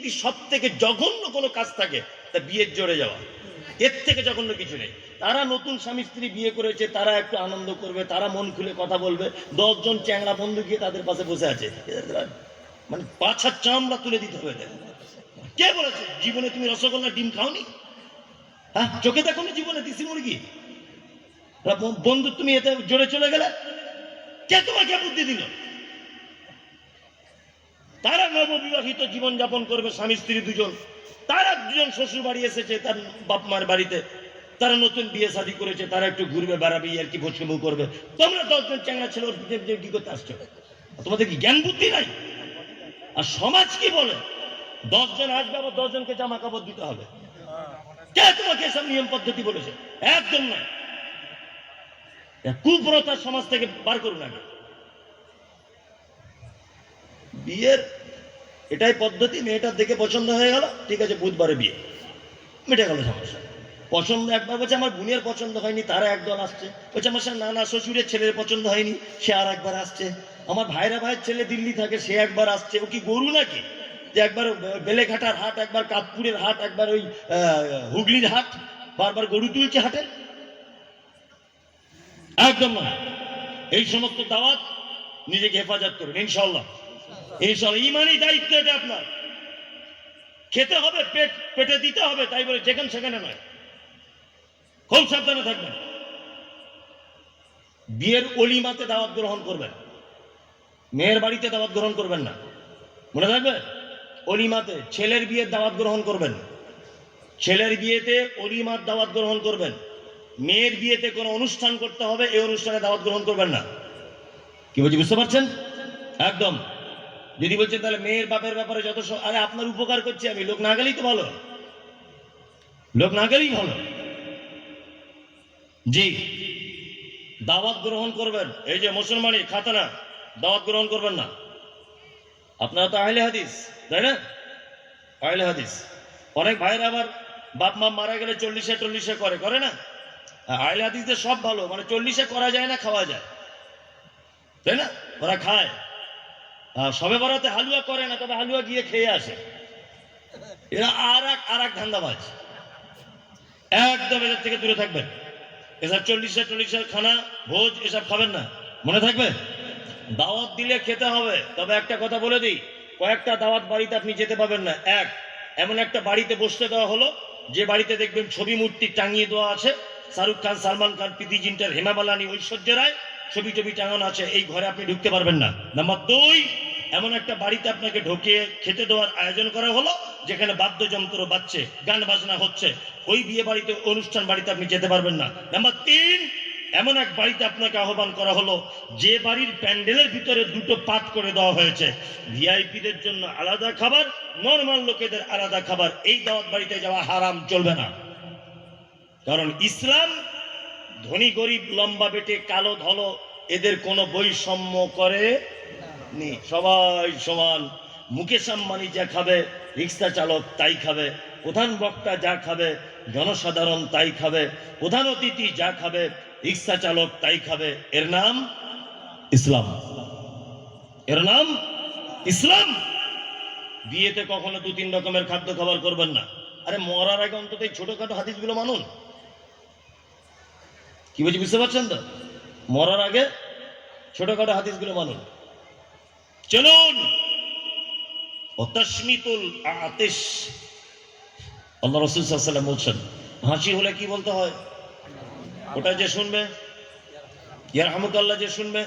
যদি সব থেকে জঘন্য কোনো কাজ থাকে তা বিয়ের জোরে যাওয়া, এর থেকে জঘন্য কিছু নেই। তারা নতুন স্বামী স্ত্রী বিয়ে করেছে, তারা একটু আনন্দ করবে, তারা মন খুলে কথা বলবে, 10 জন চ্যাংড়া বন্ধু গিয়ে তাদের পাশে বসে আছে, মানে পাছার চামড়া তুলে দিতে হবে। কে বলেছে জীবনে তুমি রসগোল্লা ডিম খাওনি? হ্যাঁ, চোখে দেখো না জীবনে দেশি মুরগি? বন্ধু তুমি এতে জোরে চলে গেলে, কে তোমাকে বুদ্ধি দিল? তারা নববিবাহিত জীবন যাপন করবে, স্বামী স্ত্রী দুজন, তারা দুজন শ্বশুর বাড়ি এসেছে তার বাপ মার বাড়িতে, তারা নতুন বিয়ে শাদী করেছে, তারা একটু ঘুরবে বেড়াবে আর কি ভোজকেমু করবে। তোমরা 10 জন চ্যাংড়া ছেলে ওর পিছনে কি করতে আসছো? তোমাদের কি জ্ঞান বুদ্ধি নাই? আর সমাজ কি বলে? 10 জন আসবে, আবার 10 জনকে জামা কাপড় দিতে হবে। কে তোমাকে এসব নিয়ম পদ্ধতি বলেছে? একদম না। কুপ্রথা সমাজ থেকে বার করুন আগে। বিয়ের এটাই পদ্ধতি, মেয়েটার দেখে পছন্দ হয়ে গেল, ঠিক আছে বুধবারে বিয়ে, মিটে গেল সমস্যা। পছন্দ একবার বলছে আমার বোনের পছন্দ হয়নি, তারা একদল আসছে, বলছে আমার না শ্বশুরের ছেলের পছন্দ হয়নি, সে আর একবার আসছে। আমার ভাইয়ের ছেলে দিল্লি থাকে, সে একবার আসছে। ও কি গরু নাকি যে একবার বেলেঘাটার হাট, একবার কাঁদপুরের হাট, একবার ওই হুগলির হাট, বারবার গরু তুলছে হাটে? একদম না। এই সমস্ত দাওয়াত নিজেকে হেফাজত করুন ইনশাল্লাহ। ইনশাল্লাহ ইমানি দায়িত্ব এটা আপনার। খেতে হবে, পেটে দিতে হবে, তাই বলে যেখানে সেখানে নয়। খুব সাবধানে থাকবেন। বিয়ের অলিমাতে দাওয়াত গ্রহণ করবেন, মেয়ের বাড়িতে দাওয়াত গ্রহণ করবেন না, মনে থাকবে। অলিমাতে ছেলের বিয়ের দাওয়াত গ্রহণ করবেন, ছেলের বিয়েতে অলিমার দাওয়াত গ্রহণ করবেন। মেয়ের বিয়েতে কোনো অনুষ্ঠান করতে হবে, এই অনুষ্ঠানে দাওয়াত গ্রহণ করবেন না। কি বলছি বুঝতে পারছেন? একদম। যদি বলছেন তাহলে মেয়ের বাপের ব্যাপারে যত, আরে আপনার উপকার করছি আমি, লোক না গেলেই তো ভালো, লোক না গেলেই ভালো। জি, দাওয়াত গ্রহণ করবেন। এই যে মুসলমানি খাতানা, দাওয়াত গ্রহণ করবেন না। আপনারা তো আহলে হাদিস, তাই না? আহলে হাদিস। অনেক ভাইরা আবার বাপ মা মারা গেলে 40-40 করে না? আহলে হাদিসদের সব ভালো, মানে 40 করা যায় না, খাওয়া যায়, তাই না? ওরা খায়। সবে বরাতে হালুয়া করে না, তবে হালুয়া গিয়ে খেয়ে আসে। এরা আর এক ধান্দাবাজ। একদম এদের থেকে দূরে থাকবেন। এসব 40 খানা ভোজ এসব খাবেন না, মনে থাকবে। দাওয়াত দিলে খেতে হবে, তবে একটা কথা বলে দিই, কয়েকটা দাওয়াত বাড়িতে আপনি যেতে পাবেন না। এমন একটা বাড়িতে বসতে দেওয়া হলো যে বাড়িতে দেখবেন ছবি মূর্তি টাঙিয়ে দেওয়া আছে, শাহরুখ খান, সালমান খান, প্রীতি জিন্টার, হেমা মালিনী, ঐশ্বর্য রায় ছবি টাঙানো আছে, এই ঘরে আপনি ঢুকতে পারবেন না। নাম্বার 2, এমন একটা বাড়িতে আপনাকে ঢুকিয়ে খেতে দেওয়ার আয়োজন করা হলো যেখানে বাদ্যযন্ত্র বাজছে, গান বাজনা হচ্ছে, ওই বিয়ে বাড়িতে, অনুষ্ঠান বাড়িতে আপনি যেতে পারবেন না। নাম্বার 3, এমন এক বাড়িতে আপনাকে আহ্বান করা হলো যে বাড়ির প্যান্ডেলের ভিতরে 2টো পাট করে দেওয়া হয়েছে, ভিআইপিদের জন্য আলাদা খাবার, নর্মাল লোকেদের আলাদা খাবার। এই দাওয়াত বাড়িতে যাওয়া হারাম, চলবে না। কারণ ইসলাম ধনী গরিব, লম্বা বেটে, কালো ধলো, এদের কোনো বৈষম্য করে নি, সবাই সমান। মুকেশ আম্বানি যা খাবে, রিক্সা চালক তাই খাবে, প্রধান বক্তা যা খাবে, জনসাধারণ তাই খাবে, প্রধান অতিথি যা খাবে, রিক্সা চালক তাই খাবে। এর নাম ইসলাম, এর নাম ইসলাম। বিয়েতে কখনো 2-3 রকমের খাদ্য খাবার করবেন না। আরে মরার আগে অন্তত এই ছোটখাটো হাদিসগুলো মানুন। কি বলছি বুঝতে পারছেন তো? মরার আগে ছোটখাটো হাদিসগুলো মানুন। চলুন। তাশমিতুল আতিশ, আল্লাহ রাসূল সাল্লাল্লাহু আলাইহি ওয়াসাল্লাম বলছেন, হাসি হলে কি বলতে হয়? ওটা যে শুনবে, ইয়ারহামুকাল্লাহ, যে শুনবে,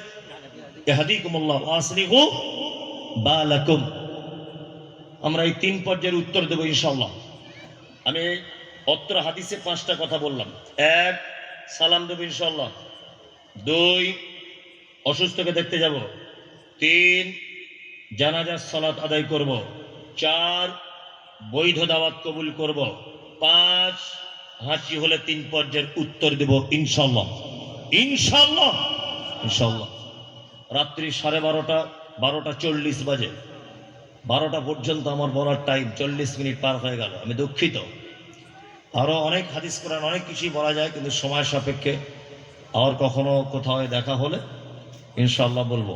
ইয়াহদিকুমুল্লাহ ওয়া আসলিহু বালাকুম। আমরা এই 3 পর্যায়ের উত্তর দেব ইনশাআল্লাহ। আমি অত্র হাদিসে 5টা কথা বললাম। 1, সালাম দেব ইনশাআল্লাহ। 2, অসুস্থকে দেখতে যাব। 3, জানাজার সালাত আদায় করব। 4, বৈধ দাওয়াত কবুল করব। 5, হাসি হলে 3 পর্যায়ের উত্তর দেব ইনশাআল্লাহ। ইনশাআল্লাহ, ইনশাআল্লাহ। রাত্রি 12:30 বাজে, 12টা পর্যন্ত আমার বলার টাইম, 40 মিনিট পার হয়ে গেল। আমি দুঃখিত। আরো অনেক হাদিস কোরআন, অনেক কিছুই বলা যায়, কিন্তু সময় সাপেক্ষে। আর কখনো কোথাও দেখা হলে ইনশাআল্লাহ বলবো।